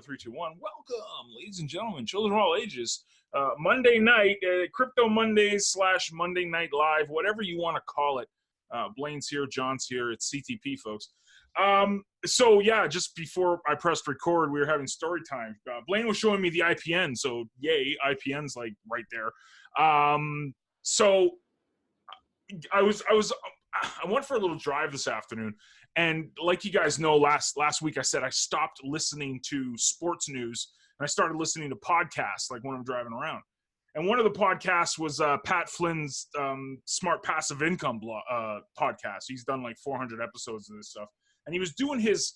3, 2, 1. Welcome, ladies and gentlemen, children of all ages. Monday night, Crypto Mondays / Monday Night Live, whatever you want to call it. Blaine's here, John's here. It's CTP, folks. So yeah, just before I pressed record, we were having story time. Blaine was showing me the IPN, so yay, IPN's like right there. So I went for a little drive this afternoon, and like you guys know, last week I said I stopped listening to sports news and I started listening to podcasts, like when I'm driving around. And one of the podcasts was Pat Flynn's Smart Passive Income podcast. He's done like 400 episodes of this stuff, and he was doing his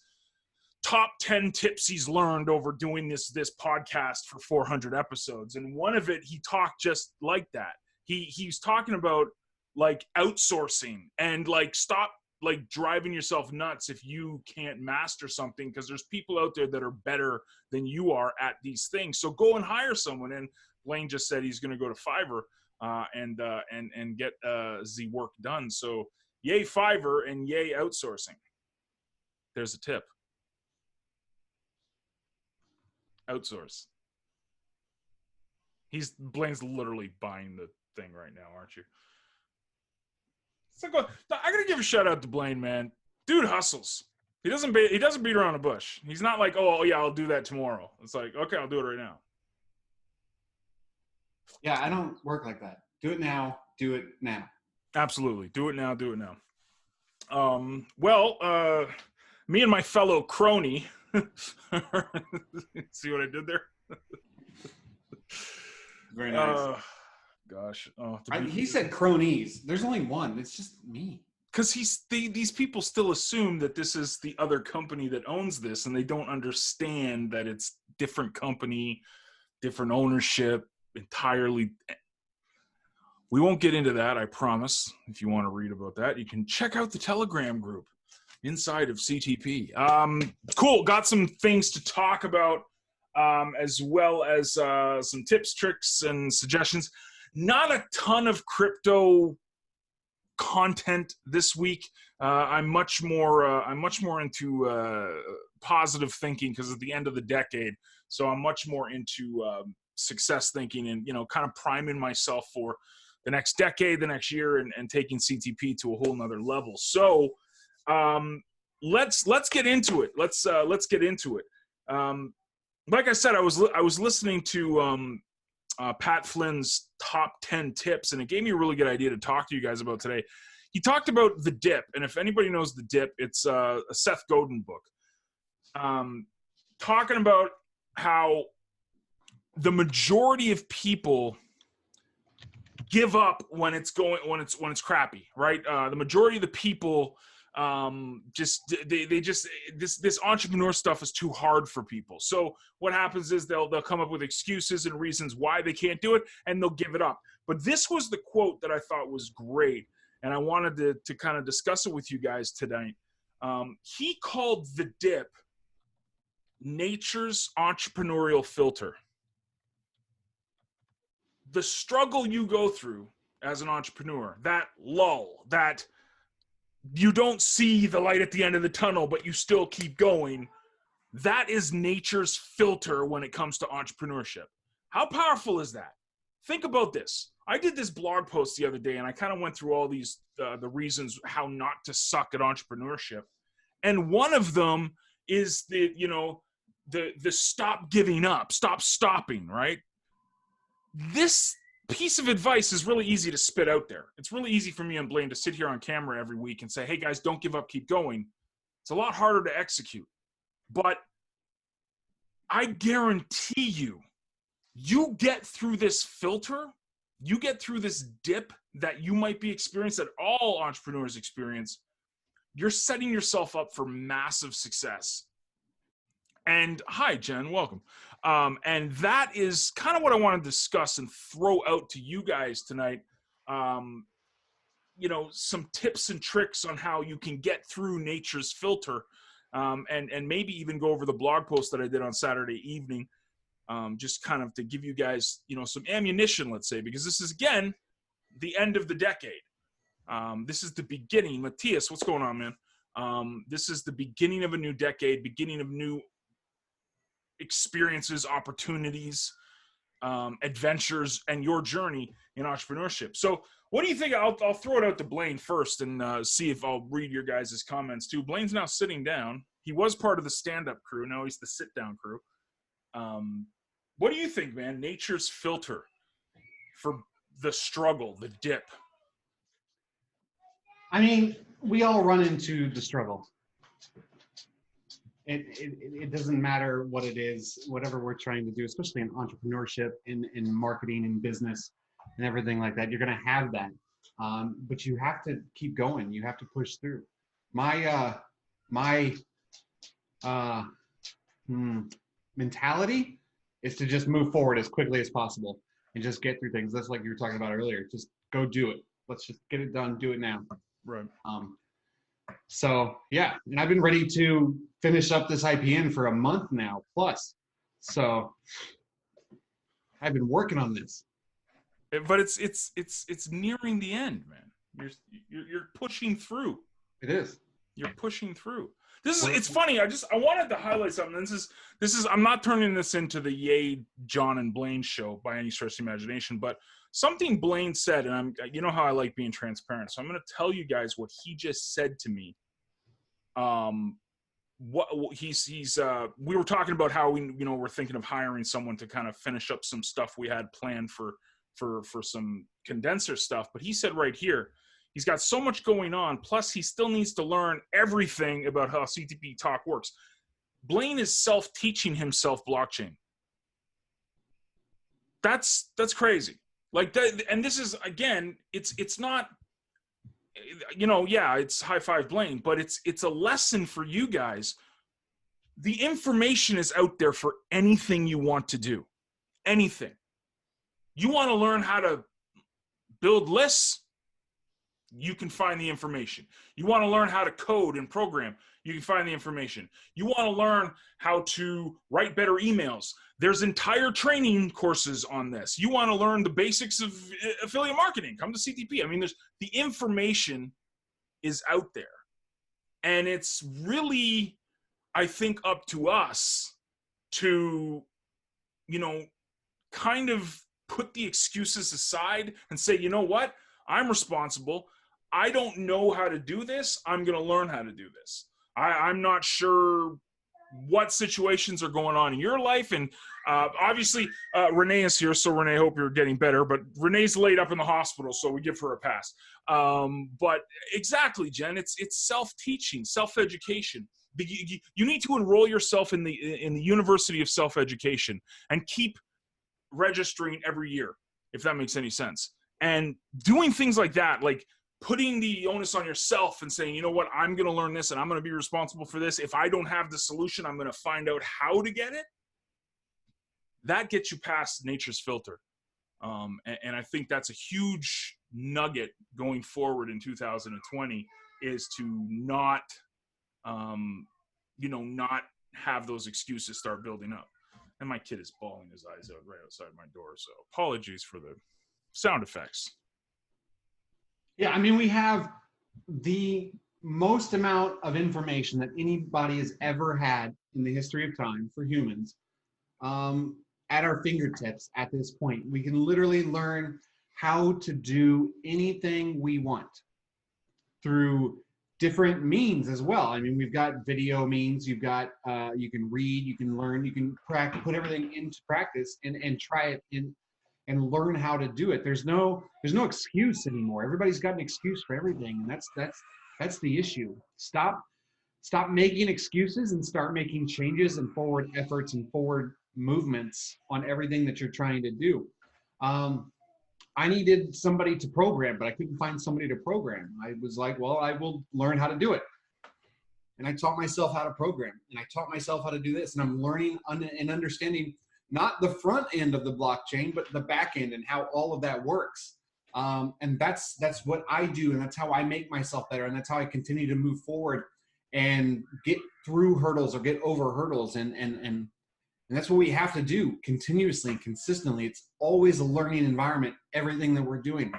top 10 tips he's learned over doing this podcast for 400 episodes. And one of it, he talked just like that. He's talking about like outsourcing and like stop like driving yourself nuts if you can't master something, because there's people out there that are better than you are at these things. So go and hire someone. And Blaine just said he's going to go to Fiverr and get the work done. So yay Fiverr and yay outsourcing. There's a tip. Outsource. Blaine's literally buying the thing right now, aren't you? I gotta give a shout out to Blaine, man. Dude hustles. He doesn't beat around the bush. He's not like, oh yeah, I'll do that tomorrow. It's like, okay, I'll do it right now. Yeah, I don't work like that. Do it now. Do it now. Absolutely. Do it now. Do it now. Me and my fellow crony. See what I did there? Very nice. Gosh. He said cronies. There's only one. It's just me. Because these people still assume that this is the other company that owns this, and they don't understand that it's different company, different ownership, entirely. We won't get into that, I promise. If you want to read about that, you can check out the Telegram group inside of CTP. Cool. Got some things to talk about, as well as some tips, tricks, and suggestions. Not a ton of crypto content this week. I'm much more into positive thinking because it's the end of the decade. So I'm much more into success thinking and, kind of priming myself for the next decade, the next year, and taking CTP to a whole nother level. So let's get into it. Let's get into it. Like I said, I was listening to Pat Flynn's top 10 tips, and it gave me a really good idea to talk to you guys about today. He talked about the dip, and if anybody knows the dip, it's a Seth Godin book, talking about how the majority of people give up when it's crappy, right? The majority of the people this entrepreneur stuff is too hard for people. So what happens is they'll come up with excuses and reasons why they can't do it, and they'll give it up. But this was the quote that I thought was great, and I wanted to kind of discuss it with you guys tonight. He called the dip nature's entrepreneurial filter. The struggle you go through as an entrepreneur, that lull, that you don't see the light at the end of the tunnel, but you still keep going. That is nature's filter when it comes to entrepreneurship. How powerful is that? Think about this. I did this blog post the other day, and I kind of went through all these, the reasons how not to suck at entrepreneurship. And one of them is the stop giving up, stop stopping, right? This piece of advice is really easy to spit out there. It's really easy for me and Blaine to sit here on camera every week and say, hey guys, don't give up, keep going. It's a lot harder to execute. But I guarantee you get through this filter, you get through this dip that you might be experiencing, that all entrepreneurs experience, you're setting yourself up for massive success. And hi, Jen, welcome. And that is kind of what I want to discuss and throw out to you guys tonight. Some tips and tricks on how you can get through nature's filter, and maybe even go over the blog post that I did on Saturday evening, just kind of to give you guys, some ammunition, let's say, because this is, again, the end of the decade. This is the beginning. Matthias, what's going on, man? This is the beginning of a new decade, beginning of new experiences, opportunities, adventures, and your journey in entrepreneurship. So what do you think? I'll throw it out to Blaine first and see if I'll read your guys' comments too. Blaine's now sitting down. He was part of the stand-up crew. Now he's the sit-down crew. What do you think, man? Nature's filter for the struggle, the dip. I mean, we all run into the struggle. It doesn't matter what it is, whatever we're trying to do, especially in entrepreneurship, in marketing, in business, and everything like that. You're going to have that, but you have to keep going. You have to push through. My mentality is to just move forward as quickly as possible and just get through things. That's like you were talking about earlier. Just go do it. Let's just get it done. Do it now. Right. So yeah, and I've been ready to finish up this IPN for a month now plus. So I've been working on this. But it's nearing the end, man. You're pushing through. It is. You're pushing through. It's funny. I wanted to highlight something. This is I'm not turning this into the Yay, John and Blaine show by any stretch of the imagination, but something Blaine said, and you know how I like being transparent. So I'm going to tell you guys what he just said to me. We were talking about how we're thinking of hiring someone to kind of finish up some stuff we had planned for some condenser stuff. But he said right here, he's got so much going on. Plus, he still needs to learn everything about how CTP Talk works. Blaine is self-teaching himself blockchain. That's crazy. Like that, and this is again, it's not, it's high five Blaine, but it's a lesson for you guys. The information is out there for anything you want to do. Anything. You want to learn how to build lists? You can find the information. You want to learn how to code and program? You can find the information. You want to learn how to write better emails? There's entire training courses on this. You want to learn the basics of affiliate marketing? Come to CTP. I mean, the information is out there. And it's really, I think, up to us to, kind of put the excuses aside and say, you know what? I'm responsible. I don't know how to do this. I'm going to learn how to do this. I'm not sure what situations are going on in your life. And obviously, Renee is here. So, Renee, hope you're getting better. But Renee's laid up in the hospital, so we give her a pass. But exactly, Jen, it's self-teaching, self-education. You need to enroll yourself in the University of Self-Education and keep registering every year, if that makes any sense. And doing things like that, like putting the onus on yourself and saying, you know what, I'm going to learn this and I'm going to be responsible for this. If I don't have the solution, I'm going to find out how to get it. That gets you past nature's filter. And I think that's a huge nugget going forward in 2020 is to not have those excuses start building up. And my kid is bawling his eyes out right outside my door. So apologies for the sound effects. Yeah, I mean, we have the most amount of information that anybody has ever had in the history of time for humans at our fingertips at this point. We can literally learn how to do anything we want through different means as well. I mean, we've got video means, you've got, you can read, you can learn, you can put everything into practice and try it in and learn how to do it. There's no excuse anymore. Everybody's got an excuse for everything, and that's the issue. Stop making excuses and start making changes and forward efforts and forward movements on everything that you're trying to do. I needed somebody to program, but I couldn't find somebody to program. I was like, well, I will learn how to do it. And I taught myself how to program, and I taught myself how to do this, and I'm learning and understanding not the front end of the blockchain, but the back end and how all of that works. And that's what I do, and that's how I make myself better, and that's how I continue to move forward and get through hurdles or get over hurdles. And that's what we have to do continuously and consistently. It's always a learning environment, everything that we're doing.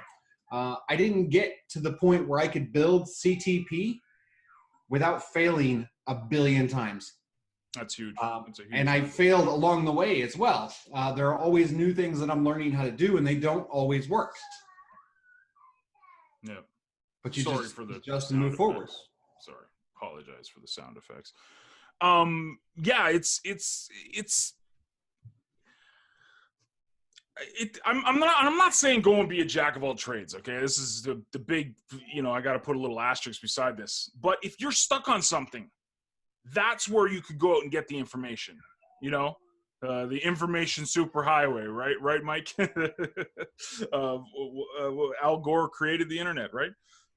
I didn't get to the point where I could build CTP without failing a billion times. That's huge. That's a huge And I failed along the way as well. There are always new things that I'm learning how to do, and they don't always work. Yeah. But you Sorry just for the adjust and sound move forward. effects. Sorry. Apologize for the sound effects. Yeah, I'm not saying go and be a jack of all trades. Okay. This is the big, I got to put a little asterisk beside this, but if you're stuck on something, that's where you could go out and get the information, the information superhighway, right, Mike? Al Gore created the internet, right?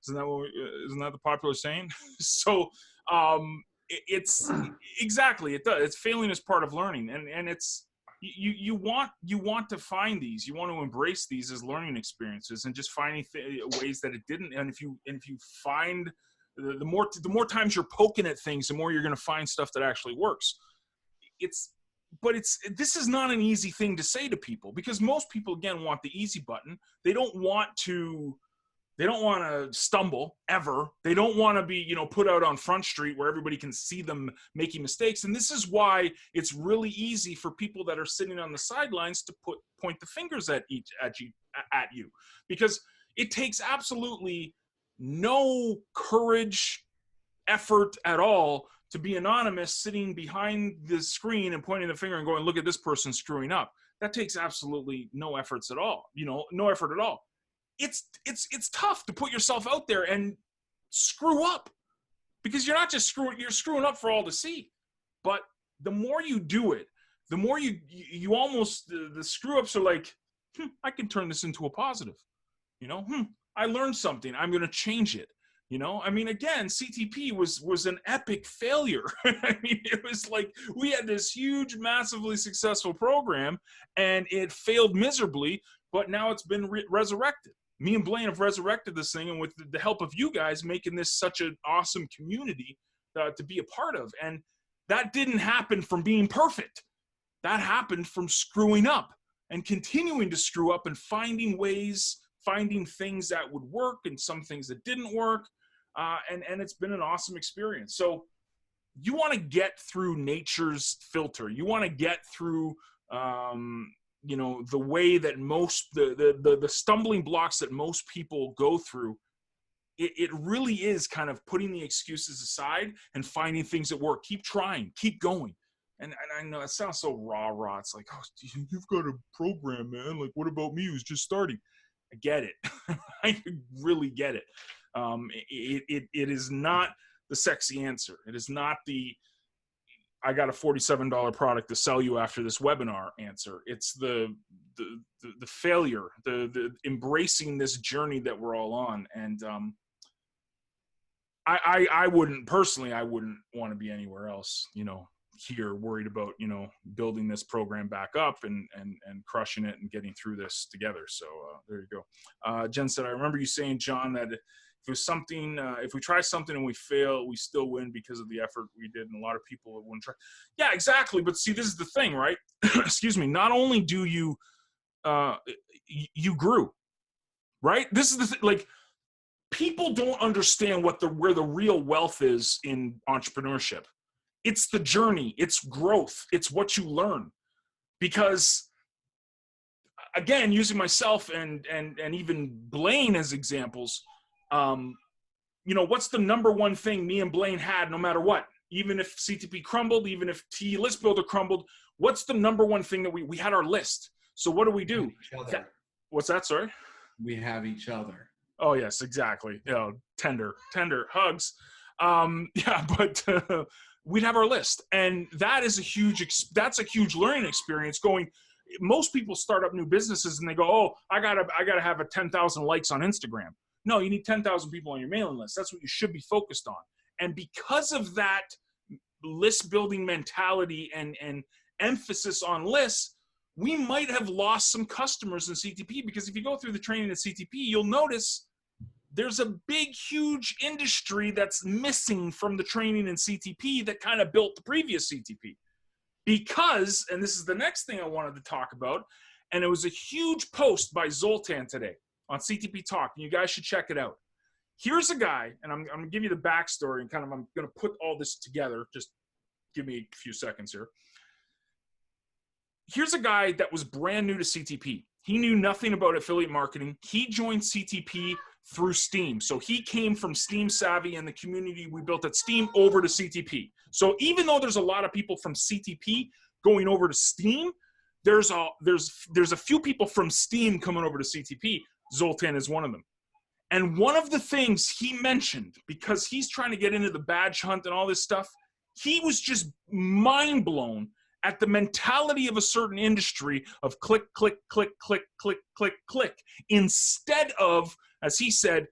Isn't that the popular saying? So it's exactly, it does. It's failing as part of learning, and it's you want to find these, you want to embrace these as learning experiences, and just finding ways that it didn't. And if you find the more times you're poking at things, the more you're going to find stuff that actually works. This is not an easy thing to say to people, because most people, again, want the easy button. They don't want to stumble ever. They don't want to be, put out on Front Street where everybody can see them making mistakes. And this is why it's really easy for people that are sitting on the sidelines to point the fingers at you, because it takes absolutely no courage, effort at all to be anonymous, sitting behind the screen and pointing the finger and going, look at this person screwing up. That takes absolutely no efforts at all, no effort at all. It's tough to put yourself out there and screw up, because you're not just you're screwing up for all to see. But the more you do it, the more you almost, the screw ups are like, I can turn this into a positive. I learned something. I'm going to change it. Again, CTP was an epic failure. It was like we had this huge, massively successful program, and it failed miserably, but now it's been resurrected. Me and Blaine have resurrected this thing, and with the help of you guys, making this such an awesome community to be a part of. And that didn't happen from being perfect. That happened from screwing up and continuing to screw up and finding things that would work and some things that didn't work. And it's been an awesome experience. So you want to get through nature's filter. You want to get through, the way that most, the stumbling blocks that most people go through. It really is kind of putting the excuses aside and finding things that work. Keep trying, keep going. And I know it sounds so rah. It's like, oh, you've got a program, man. Like, what about me who's just starting? I get it. I really get it. It is not the sexy answer. It is not I got a $47 product to sell you after this webinar answer. It's the failure, the embracing this journey that we're all on. And I wouldn't want to be anywhere else, here worried about, building this program back up and crushing it and getting through this together. So there you go. Jen said, I remember you saying, John, that if it was something, if we try something and we fail, we still win because of the effort we did. And a lot of people wouldn't try. Yeah, exactly. But see, this is the thing, right? Excuse me. Not only do you grew, right? This is the thing. Like, people don't understand where the real wealth is in entrepreneurship. It's the journey, it's growth, it's what you learn. Because again, using myself and even Blaine as examples, what's the number one thing me and Blaine had no matter what? Even if CTP crumbled, even if TE List Builder crumbled, what's the number one thing that we had? Our list. So what do? What's that, sorry? We have each other. Oh yes, exactly. Tender hugs. But we'd have our list, and that's a huge learning experience. Most people start up new businesses and they go, oh, I gotta have 10,000 likes on Instagram. No, you need 10,000 people on your mailing list. That's what you should be focused on. And because of that list building mentality and emphasis on lists, we might have lost some customers in CTP, because if you go through the training at CTP, you'll notice there's a big, huge industry that's missing from the training in CTP that kind of built the previous CTP. Because, and this is the next thing I wanted to talk about, and it was a huge post by Zoltan today on CTP Talk, and you guys should check it out. Here's a guy, and I'm going to give you the backstory, and I'm going to put all this together just give me a few seconds here. Here's a guy that was brand new to CTP. He knew nothing about affiliate marketing. He joined CTP through Steem. So he came from Steem Savvy and the community we built at Steem over to CTP. So even though there's a lot of people from CTP going over to Steem, there's a few people from Steem coming over to CTP. Zoltan is one of them. And one of the things he mentioned, because he's trying to get into the badge hunt and all this stuff, he was just mind blown at the mentality of a certain industry of click, click, click, click, click, click, click, instead of, as he said,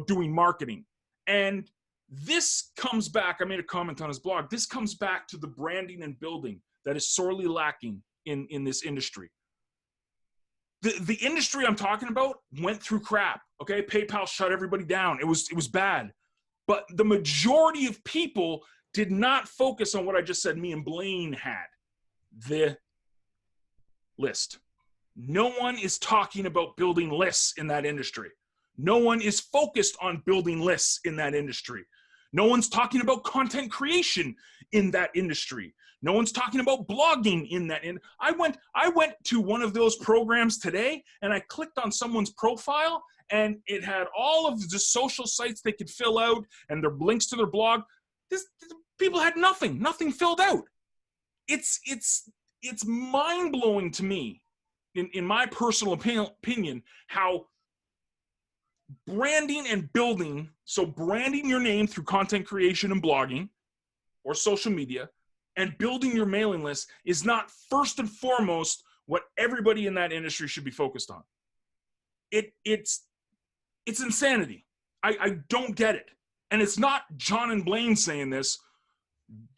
doing marketing. And this comes back, I made a comment on his blog, this comes back to the branding and building that is sorely lacking in this industry. The industry I'm talking about went through crap, okay? PayPal shut everybody down. It was bad. But the majority of people did not focus on what I just said me and Blaine had. The list. No one is talking about building lists in that industry. No one is focused on building lists in that industry. No one's talking about content creation in that industry. No one's talking about blogging in that. I went to one of those programs today and I clicked on someone's profile and it had all of the social sites they could fill out and their links to their blog. People had nothing filled out. It's mind-blowing to me, in my personal opinion, how branding and building, so branding your name through content creation and blogging or social media, and building your mailing list is not first and foremost what everybody in that industry should be focused on. It's insanity. I don't get it. And it's not John and Blaine saying this.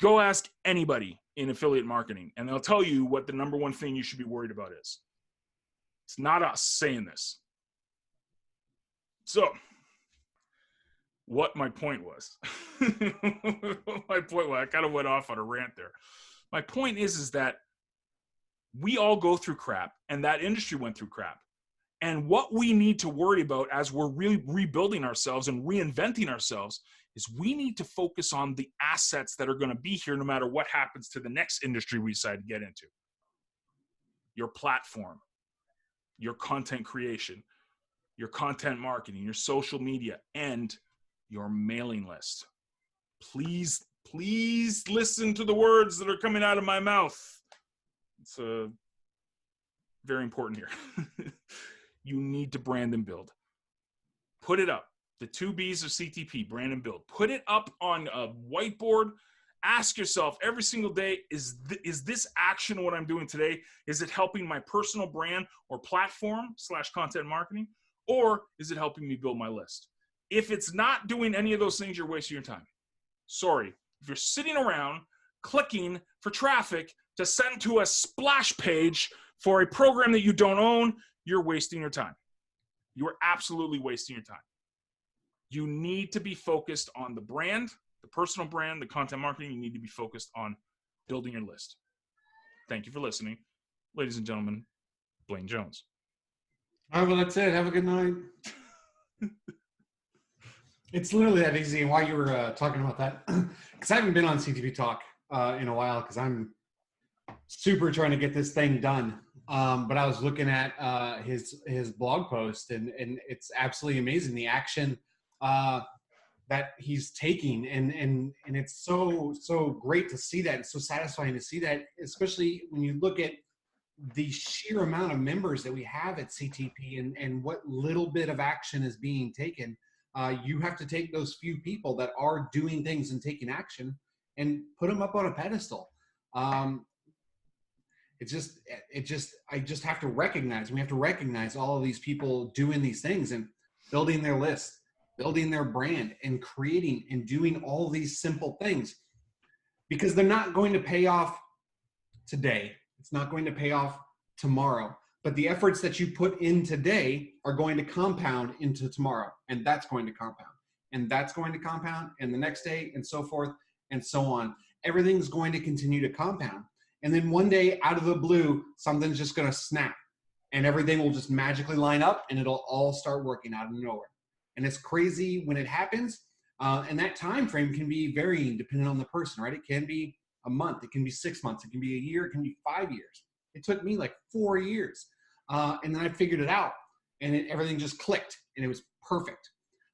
Go ask anybody in affiliate marketing, and they'll tell you what the number one thing you should be worried about is. It's not us saying this. So, what my point was. I kind of went off on a rant there. My point is that we all go through crap, and that industry went through crap. And what we need to worry about as we're really rebuilding ourselves and reinventing ourselves is we need to focus on the assets that are going to be here no matter what happens to the next industry we decide to get into. Your platform, your content creation, your content marketing, your social media, and your mailing list. Please listen to the words that are coming out of my mouth. It's very important here. You need to brand and build. Put it up. The 2 B's of CTP, brand and build. Put it up on a whiteboard. Ask yourself every single day, is this action what I'm doing today? Is it helping my personal brand or platform / content marketing? Or is it helping me build my list? If it's not doing any of those things, you're wasting your time. Sorry. If you're sitting around clicking for traffic to send to a splash page for a program that you don't own, you're wasting your time. You are absolutely wasting your time. You need to be focused on the brand, the personal brand, the content marketing. You need to be focused on building your list. Thank you for listening. Ladies and gentlemen, Blaine Jones. All right, well, that's it. Have a good night. It's literally that easy. And while you were talking about that, because I haven't been on CTV Talk in a while because I'm super trying to get this thing done. But I was looking at his blog post, and it's absolutely amazing, the action that he's taking, and it's so great to see that. It's so satisfying to see that, especially when you look at the sheer amount of members that we have at CTP and what little bit of action is being taken. You have to take those few people that are doing things and taking action and put them up on a pedestal. I just have to recognize, we have to recognize all of these people doing these things and building their list, building their brand, and creating and doing all these simple things, because they're not going to pay off today. It's not going to pay off tomorrow, but the efforts that you put in today are going to compound into tomorrow, and that's going to compound, and that's going to compound, and the next day, and so forth and so on. Everything's going to continue to compound. And then one day, out of the blue, something's just going to snap, and everything will just magically line up, and it'll all start working out of nowhere. And it's crazy when it happens. And that time frame can be varying depending on the person, right? It can be a month. It can be 6 months. It can be a year. It can be 5 years. It took me like 4 years. And then I figured it out, and everything just clicked, and it was perfect.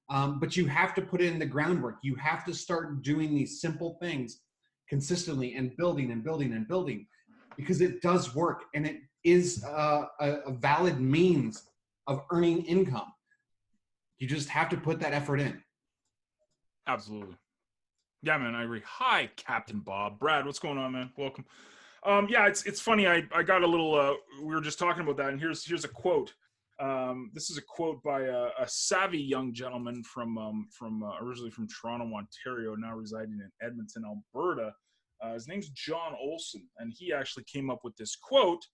But you have to put in the groundwork. You have to start doing these simple things consistently and building and building and building, because it does work, and it is a valid means of earning income. You just have to put that effort in. Absolutely. Yeah, man, I agree. Hi, Captain Bob. Brad, what's going on, man? Welcome. Yeah, it's funny. I got a little. We were just talking about that, and here's a quote. This is a quote by a savvy young gentleman from originally from Toronto, Ontario, now residing in Edmonton, Alberta. His name's John Olson, and he actually came up with this quote: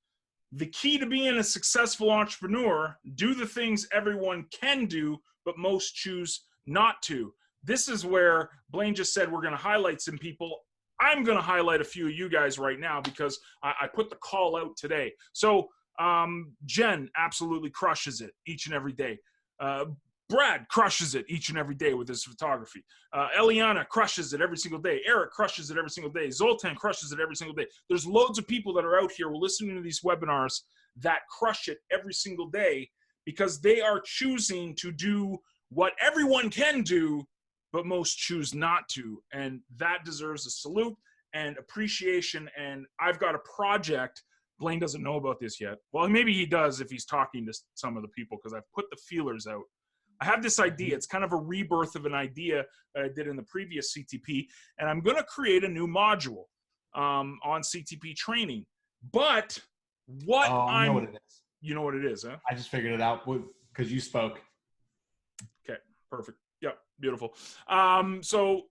"The key to being a successful entrepreneur: do the things everyone can do, but most choose not to." This is where Blaine just said we're going to highlight some people. I'm going to highlight a few of you guys right now because I put the call out today. So Jen absolutely crushes it each and every day. Brad crushes it each and every day with his photography. Eliana crushes it every single day. Eric crushes it every single day. Zoltan crushes it every single day. There's loads of people that are out here listening to these webinars that crush it every single day because they are choosing to do what everyone can do, but most choose not to. And that deserves a salute and appreciation. And I've got a project. Blaine doesn't know about this yet. Well, maybe he does if he's talking to some of the people, because I've put the feelers out. I have this idea. It's kind of a rebirth of an idea that I did in the previous CTP. And I'm going to create a new module on CTP training. But what I know what it is. You know what it is, huh? I just figured it out because you spoke. Okay, perfect. Yep, beautiful. So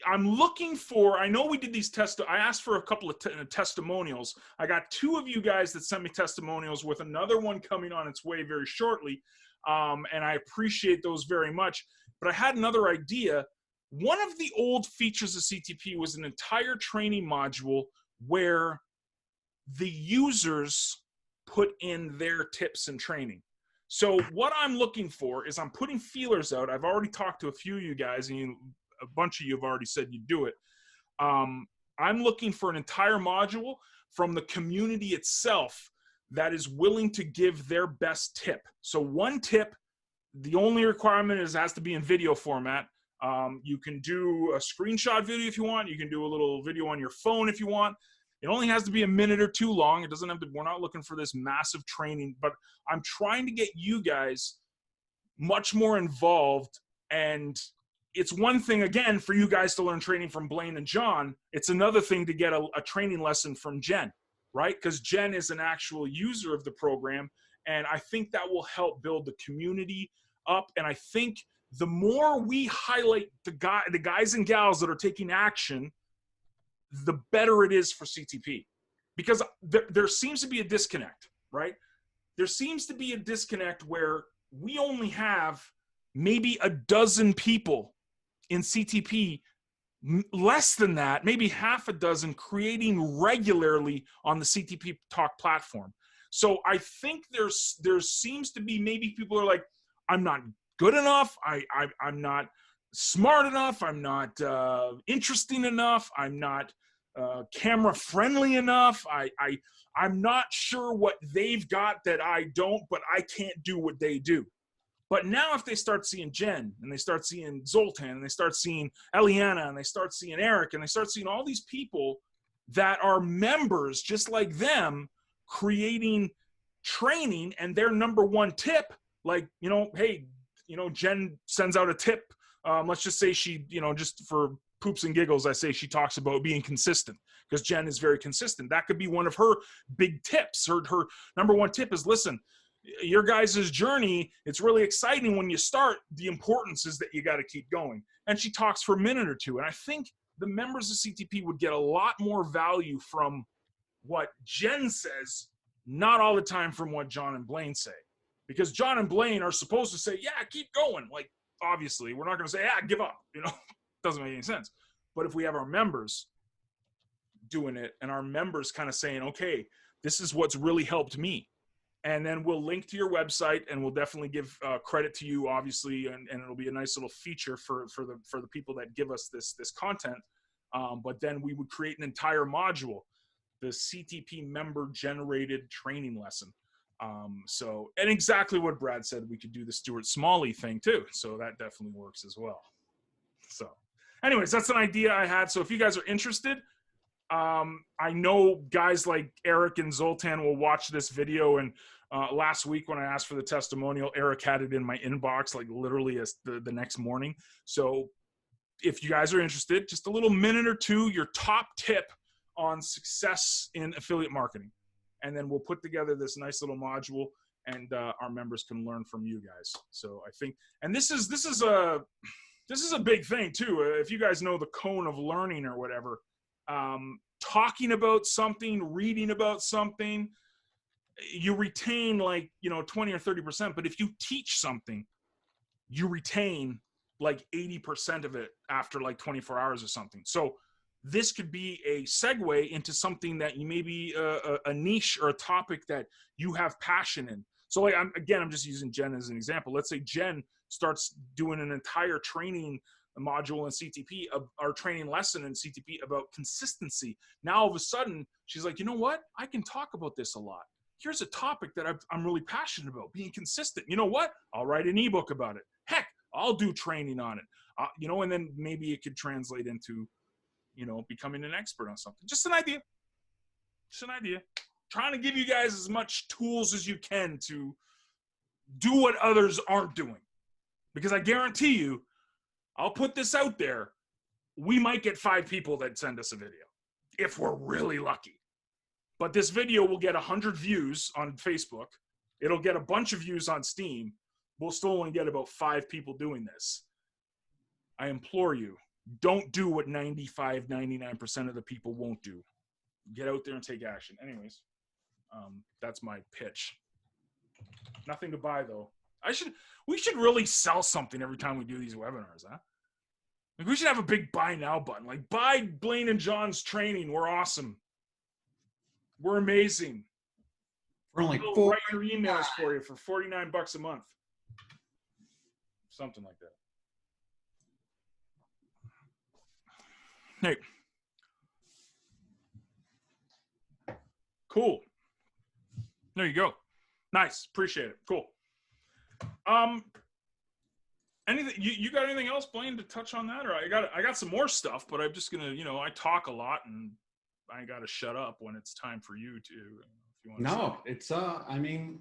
I'm looking for, I know we did these I asked for a couple of testimonials. I got 2 of you guys that sent me testimonials, with another one coming on its way very shortly. And I appreciate those very much. But I had another idea. One of the old features of CTP was an entire training module where the users put in their tips and training. So what I'm looking for is I'm putting feelers out. I've already talked to a few of you guys, and a bunch of you have already said you do it. I'm looking for an entire module from the community itself that is willing to give their best tip. So one tip, the only requirement is it has to be in video format. You can do a screenshot video if you want. You can do a little video on your phone if you want. It only has to be a minute or 2 long. It doesn't have to, we're not looking for this massive training, but I'm trying to get you guys much more involved. And it's one thing, again, for you guys to learn training from Blaine and John. It's another thing to get a training lesson from Jen, right? Because Jen is an actual user of the program. And I think that will help build the community up. And I think the more we highlight the guys and gals that are taking action, the better it is for CTP. Because there seems to be a disconnect, right? There seems to be a disconnect where we only have maybe a dozen people in CTP, less than that, maybe half a dozen, creating regularly on the CTP Talk platform. So I think there seems to be, maybe people are like, I'm not good enough, I'm not smart enough, I'm not interesting enough, I'm not camera friendly enough, I'm not sure what they've got that I don't, but I can't do what they do. But now if they start seeing Jen, and they start seeing Zoltan, and they start seeing Eliana, and they start seeing Eric, and they start seeing all these people that are members just like them creating training, and their number one tip, like, hey, Jen sends out a tip. Let's just say she, just for poops and giggles, I say she talks about being consistent, because Jen is very consistent. That could be one of her big tips. Her number one tip is, listen, your guys' journey, it's really exciting when you start. The importance is that you got to keep going. And she talks for a minute or 2. And I think the members of CTP would get a lot more value from what Jen says, not all the time from what John and Blaine say. Because John and Blaine are supposed to say, yeah, keep going. Like, obviously, we're not going to say, yeah, give up. Doesn't make any sense. But if we have our members doing it, and our members kind of saying, okay, this is what's really helped me. And then we'll link to your website, and we'll definitely give credit to you, obviously, and it'll be a nice little feature for the people that give us this content. But then we would create an entire module, the CTP member generated training lesson. So, and exactly what Brad said, we could do the Stuart Smalley thing too. So that definitely works as well. So anyways, that's an idea I had. So if you guys are interested, I know guys like Eric and Zoltan will watch this video. And last week when I asked for the testimonial, Eric had it in my inbox, like literally as the next morning. So if you guys are interested, just a little minute or two, your top tip on success in affiliate marketing. And then we'll put together this nice little module, and our members can learn from you guys. So I think, and this is a big thing too. If you guys know the cone of learning or whatever, talking about something, reading about something, you retain like, 20 or 30%. But if you teach something, you retain like 80% of it after like 24 hours or something. So this could be a segue into something that you maybe a niche or a topic that you have passion in. So like, I'm just using Jen as an example. Let's say Jen starts doing an entire training module in CTP, our training lesson in CTP about consistency. Now all of a sudden she's like, you know what? I can talk about this a lot. Here's a topic that I'm really passionate about, being consistent. You know what? I'll write an ebook about it. Heck, I'll do training on it. And then maybe it could translate into, becoming an expert on something. Just an idea. Trying to give you guys as much tools as you can to do what others aren't doing. Because I guarantee you, I'll put this out there, we might get 5 people that send us a video, if we're really lucky. But this video will get 100 views on Facebook. It'll get a bunch of views on Steem. We'll still only get about 5 people doing this. I implore you, don't do what 95, 99% of the people won't do. Get out there and take action. Anyways, that's my pitch. Nothing to buy though. We should really sell something every time we do these webinars, huh? Like we should have a big buy now button. Like buy Blaine and John's training. We're awesome. We're amazing. We're only we'll write your emails for you for $49 a month. Something like that. Hey. Cool. There you go. Nice. Appreciate it. Cool. Anything you got anything else, Blaine, to touch on that? Or I got some more stuff, but I'm just gonna, I talk a lot and I gotta shut up when it's time for you to, if you want to. No, it's I mean,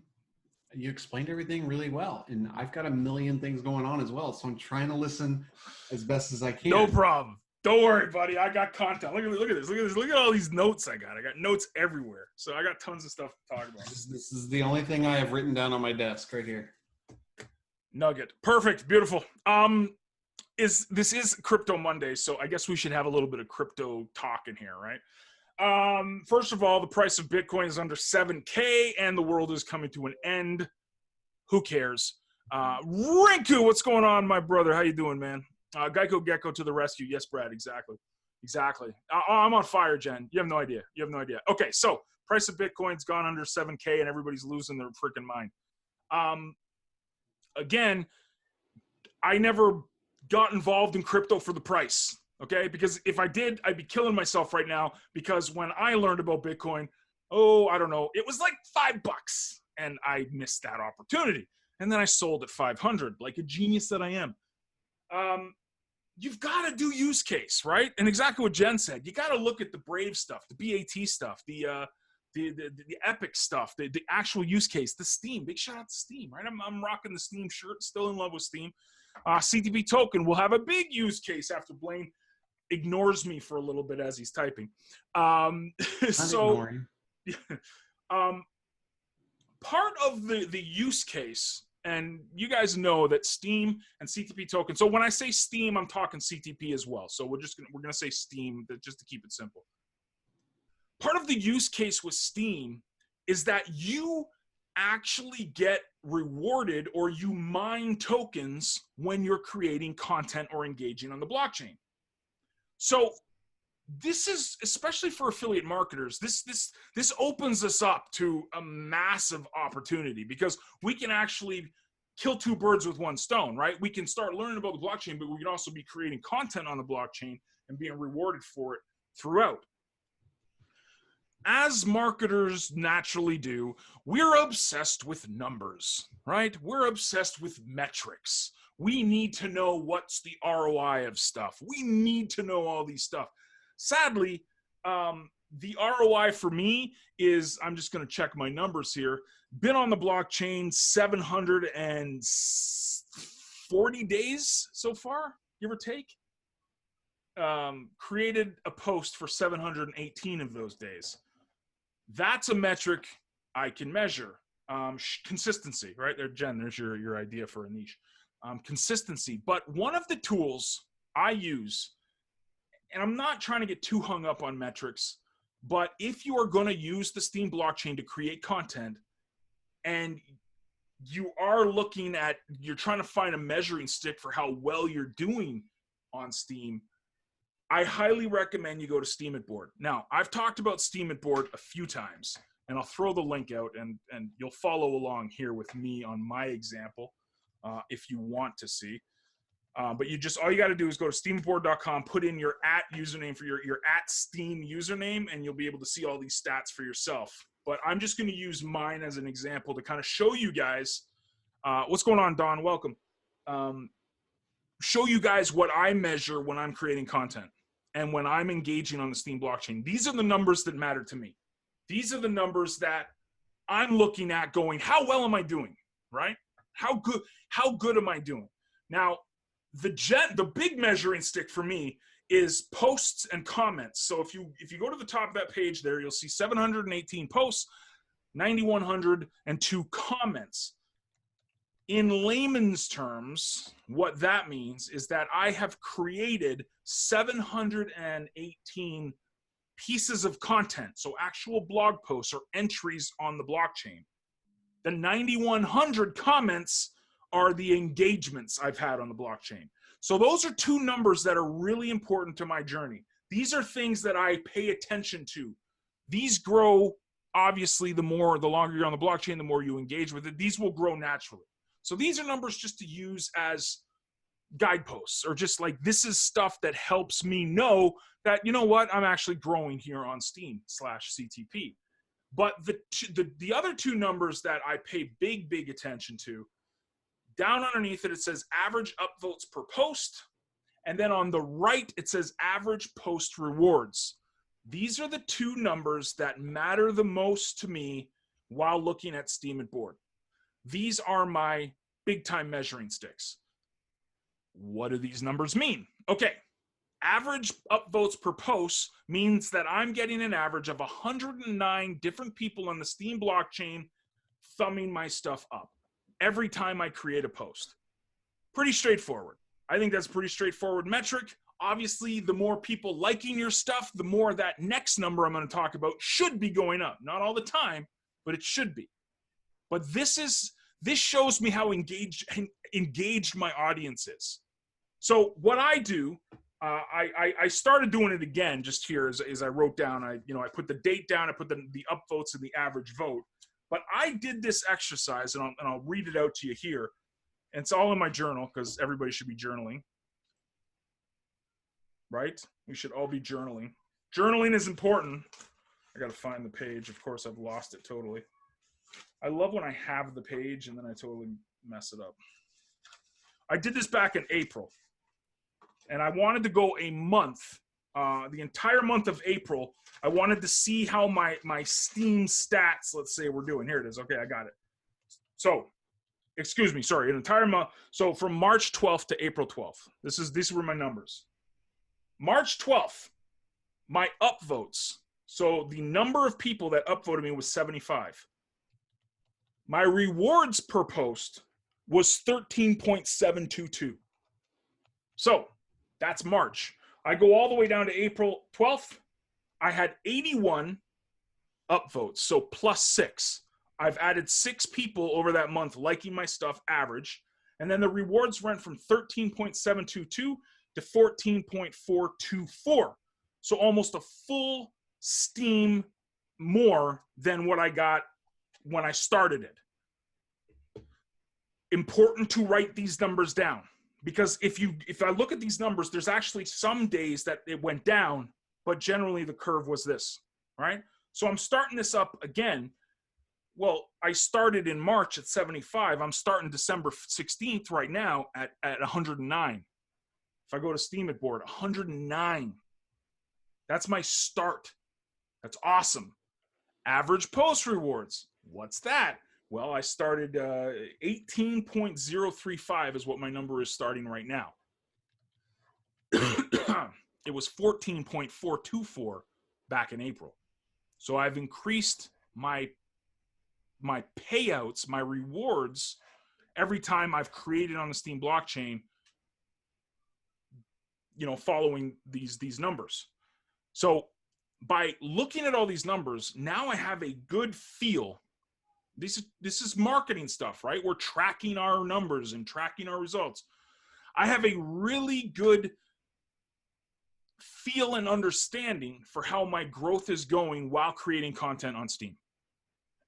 you explained everything really well, and I've got a million things going on as well, so I'm trying to listen as best as I can. No problem. Don't worry, buddy. I got content. Look at this. Look at all these notes I got. I got notes everywhere. So I got tons of stuff to talk about. This is the only thing I have written down on my desk right here. Nugget. Perfect. Beautiful. This is Crypto Monday, so I guess we should have a little bit of crypto talk in here, right? First of all, the price of Bitcoin is under 7K and the world is coming to an end. Who cares? Rinku, what's going on, my brother? How you doing, man? Geico Gecko to the rescue. Yes, Brad, exactly. I'm on fire, Jen. You have no idea. Okay, so price of Bitcoin's gone under 7K and everybody's losing their freaking mind. Again, I never got involved in crypto for the price, okay? Because if I did, I'd be killing myself right now, because when I learned about Bitcoin, I don't know, it was like $5 and I missed that opportunity. And then I sold at 500 like a genius that I am. You've got to do use case, right? And exactly what Jen said, you got to look at the Brave stuff, the BAT stuff, the Epic stuff, the actual use case, the Steem. Big shout out to Steem, right? I'm rocking the Steem shirt, still in love with Steem. CTP token will have a big use case after Blaine ignores me for a little bit as he's typing. So, part of the use case, and you guys know that Steem and CTP token. So when I say Steem, I'm talking CTP as well. So we're gonna say Steem just to keep it simple. Part of the use case with Steem is that you actually get rewarded or you mine tokens when you're creating content or engaging on the blockchain. So this is, especially for affiliate marketers, this opens us up to a massive opportunity, because we can actually kill 2 birds with 1 stone, right? We can start learning about the blockchain, but we can also be creating content on the blockchain and being rewarded for it throughout. As marketers naturally do, we're obsessed with numbers, right? We're obsessed with metrics. We need to know what's the ROI of stuff. We need to know all these stuff. Sadly, the ROI for me is, I'm just going to check my numbers here, been on the blockchain 740 days so far, give or take. Created a post for 718 of those days. That's a metric I can measure. Consistency, right there, Jen, there's your idea for a niche. Consistency. But one of the tools I use, and I'm not trying to get too hung up on metrics, but if you are going to use the Steem blockchain to create content, and you are looking at, you're trying to find a measuring stick for how well you're doing on Steem, I highly recommend you go to Steem at Board. Now, I've talked about Steem at Board a few times, and I'll throw the link out, and you'll follow along here with me on my example if you want to see. But all you got to do is go to steamboard.com, put in your @username for your @Steem username, and you'll be able to see all these stats for yourself. But I'm just going to use mine as an example to kind of show you guys what's going on, Don. Welcome. Show you guys what I measure when I'm creating content and when I'm engaging on the Steem blockchain. These are the numbers that matter to me. These are the numbers that I'm looking at going, how well am I doing, right? How good am I doing? Now, the big measuring stick for me is posts and comments. So if you go to the top of that page there, you'll see 718 posts, 9,102 comments. In layman's terms, what that means is that I have created 718 pieces of content, so actual blog posts or entries on the blockchain. The 9,100 comments are the engagements I've had on the blockchain. So those are two numbers that are really important to my journey. These are things that I pay attention to. These grow, obviously, the longer you're on the blockchain, the more you engage with it. These will grow naturally. So these are numbers just to use as guideposts, or just like, this is stuff that helps me know that, you know what, I'm actually growing here on Steem/CTP. But the other two numbers that I pay big attention to, down underneath it says average upvotes per post. And then on the right, it says average post rewards. These are the two numbers that matter the most to me while looking at Steem at Board. These are my big time measuring sticks. What do these numbers mean? Okay, average upvotes per post means that I'm getting an average of 109 different people on the Steem blockchain thumbing my stuff up every time I create a post. Pretty straightforward. I think that's a pretty straightforward metric. Obviously, the more people liking your stuff, the more that next number I'm going to talk about should be going up. Not all the time, but it should be. But this shows me how engaged my audience is. So what I do, I started doing it again just here as I wrote down. I put the date down, I put the upvotes and the average vote. But I did this exercise, and I'll read it out to you here. And it's all in my journal, because everybody should be journaling, right? We should all be journaling. Journaling is important. I got to find the page. Of course, I've lost it totally. I love when I have the page and then I totally mess it up. I did this back in April, and I wanted to go a month, the entire month of April. I wanted to see how my Steem stats, let's say, were doing. Here it is. Okay, I got it. So, excuse me, sorry, an entire month. So from March 12th to April 12th, these were my numbers. March 12th, my upvotes. So the number of people that upvoted me was 75. My rewards per post was 13.722. So that's March. I go all the way down to April 12th. I had 81 upvotes, so +6. I've added 6 people over that month liking my stuff, average. And then the rewards went from 13.722 to 14.424. So almost a full Steem more than what I got when I started it. Important to write these numbers down. Because if I look at these numbers, there's actually some days that it went down, but generally the curve was this, right? So I'm starting this up again. Well, I started in March at 75. I'm starting December 16th right now at 109. If I go to Steem at board, 109. That's my start. That's awesome. Average post rewards. What's that? Well, I started 18.035 is what my number is starting right now. It was 14.424 back in April. So I've increased my payouts, my rewards, every time I've created on the Steem blockchain, following these numbers. So by looking at all these numbers, now I have a good feel. This is marketing stuff, right? We're tracking our numbers and tracking our results. I have a really good feel and understanding for how my growth is going while creating content on Steem.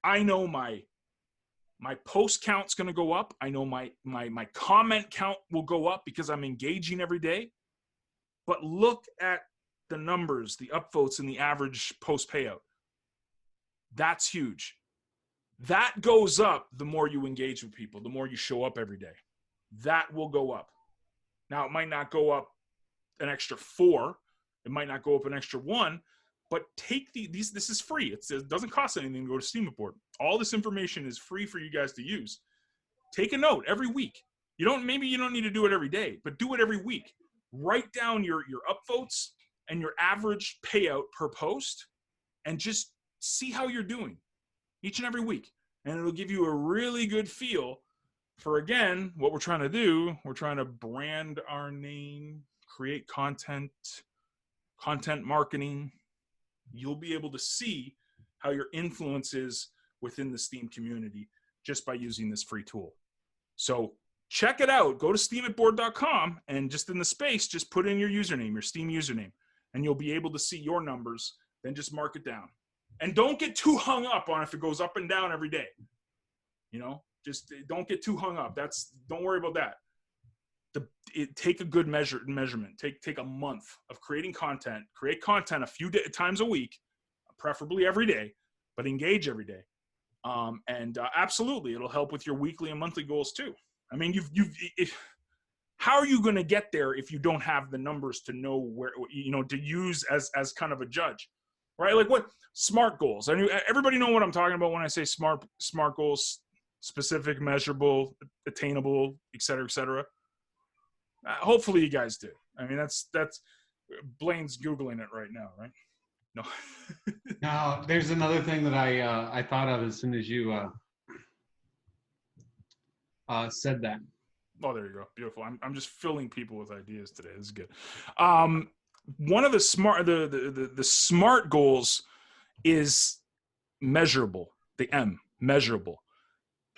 I know my post count's going to go up. I know my comment count will go up because I'm engaging every day. But look at the numbers, the upvotes, and the average post payout. That's huge. That goes up the more you engage with people, the more you show up every day. That will go up. Now, it might not go up an extra 4. It might not go up an extra 1. But take this is free. It doesn't cost anything to go to Steem board. All this information is free for you guys to use. Take a note every week. Maybe you don't need to do it every day, but do it every week. Write down your upvotes and your average payout per post and just see how you're doing each and every week. And it'll give you a really good feel for, again, what we're trying to do. We're trying to brand our name, create content marketing. You'll be able to see how your influence is within the Steem community just by using this free tool. So check it out. Go to steematboard.com and just in the space, just put in your username, your Steem username, and you'll be able to see your numbers. Then just mark it down. And don't get too hung up on if it goes up and down every day. Just don't get too hung up. Don't worry about that. Take a good measurement. Take a month of creating content. Create content a few times a week, preferably every day, but engage every day. Absolutely, it'll help with your weekly and monthly goals too. I mean, how are you going to get there if you don't have the numbers to know where, to use as kind of a judge, right? Like what SMART goals? Everybody know what I'm talking about when I say SMART goals: specific, measurable, attainable, et cetera, et cetera. Hopefully you guys do. I mean, that's Blaine's Googling it right now, right? No. Now, there's another thing that I thought of as soon as you said that. Oh, there you go. Beautiful. I'm just filling people with ideas today. This is good. One of the SMART goals is measurable. The M, measurable.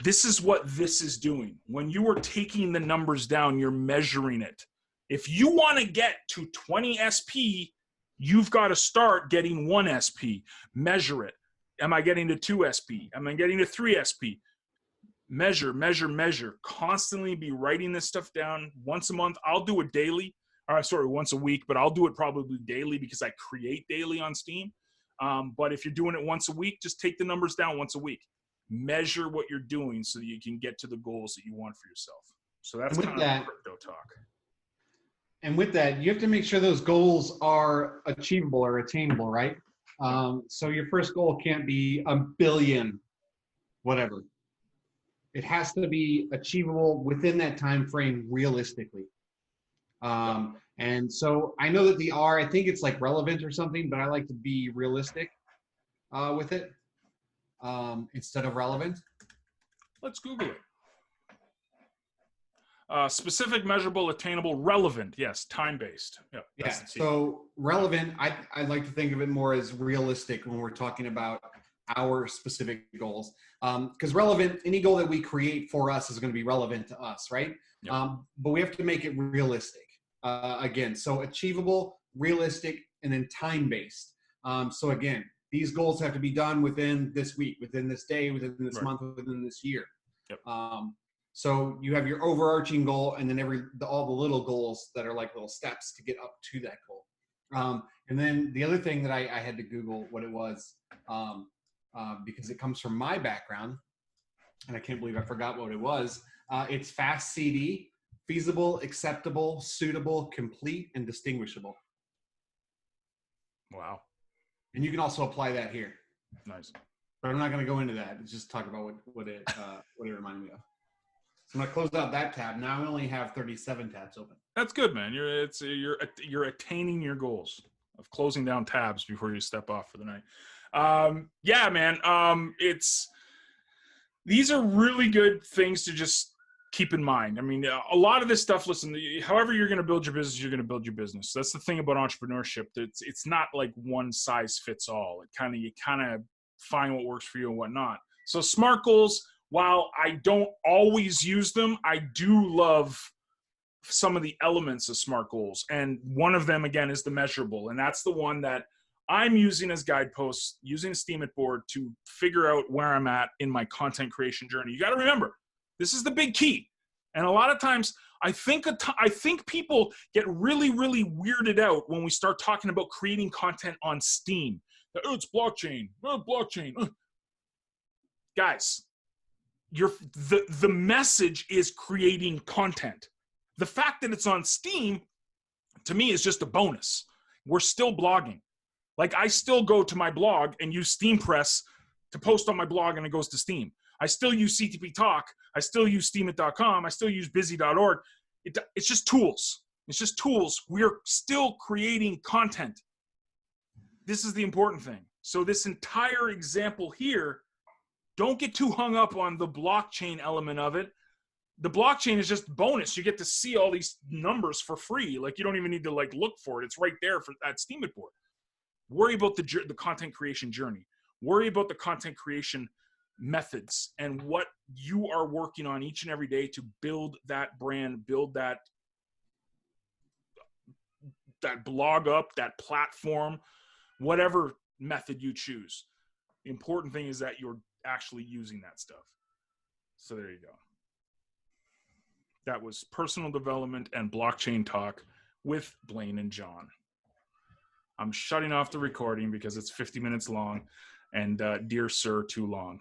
This is what this is doing. When you are taking the numbers down, you're measuring it. If you want to get to 20 SP, you've got to start getting 1 SP. Measure it. Am I getting to 2 SP? Am I getting to 3 SP? Measure, measure, measure. Constantly be writing this stuff down once a month. I'll do it daily. Once a week, but I'll do it probably daily because I create daily on Steem. But if you're doing it once a week, just take the numbers down once a week. Measure what you're doing so that you can get to the goals that you want for yourself. So that's kind of crypto talk. And with that, you have to make sure those goals are achievable or attainable, right? So your first goal can't be 1 billion, whatever. It has to be achievable within that time frame realistically. And so I know that the R, I think it's like relevant or something, but I like to be realistic with it instead of relevant. Let's Google it. Specific, measurable, attainable, relevant. Yes, time-based. Yeah. So relevant, I like to think of it more as realistic when we're talking about our specific goals. Because relevant, any goal that we create for us is going to be relevant to us, right? Yep. But we have to make it realistic. Again, so achievable, realistic, and then time-based. So again, these goals have to be done within this week, within this day, within this month, within this year. Yep. So you have your overarching goal, and then all the little goals that are like little steps to get up to that goal. And then the other thing that I had to Google what it was, because it comes from my background, and I can't believe I forgot what it was. It's FAST CD, feasible, acceptable, suitable, complete, and distinguishable. Wow. And you can also apply that here. Nice. But I'm not going to go into that. It's just talk about what it reminded me of. So I'm going to close out that tab. Now I only have 37 tabs open. That's good, man. You're attaining your goals of closing down tabs before you step off for the night. Yeah, man. These are really good things to just keep in mind. I mean, a lot of this stuff, listen, however you're going to build your business, you're going to build your business. That's the thing about entrepreneurship. It's not like one size fits all. You kind of find what works for you and whatnot. So SMART goals, while I don't always use them, I do love some of the elements of SMART goals. And one of them, again, is the measurable. And that's the one that I'm using as guideposts, using a Steem board to figure out where I'm at in my content creation journey. You got to remember, this is the big key. And a lot of times, I think people get really, really weirded out when we start talking about creating content on Steem. Oh, it's blockchain. Oh, blockchain. Guys, the message is creating content. The fact that it's on Steem, to me, is just a bonus. We're still blogging. Like, I still go to my blog and use SteamPress to post on my blog, and it goes to Steem. I still use CTP Talk. I still use Steemit.com. I still use busy.org. It's just tools. It's just tools. We're still creating content. This is the important thing. So this entire example here, don't get too hung up on the blockchain element of it. The blockchain is just bonus. You get to see all these numbers for free. Like, you don't even need to look for it. It's right there for that Steemit board. Worry about the content creation journey. Worry about the content creation methods and what you are working on each and every day to build that brand, build that blog up, that platform, whatever method you choose. The important thing is that you're actually using that stuff. So there you go. That was personal development and blockchain talk with Blaine and John. I'm shutting off the recording because it's 50 minutes long and, dear sir, too long.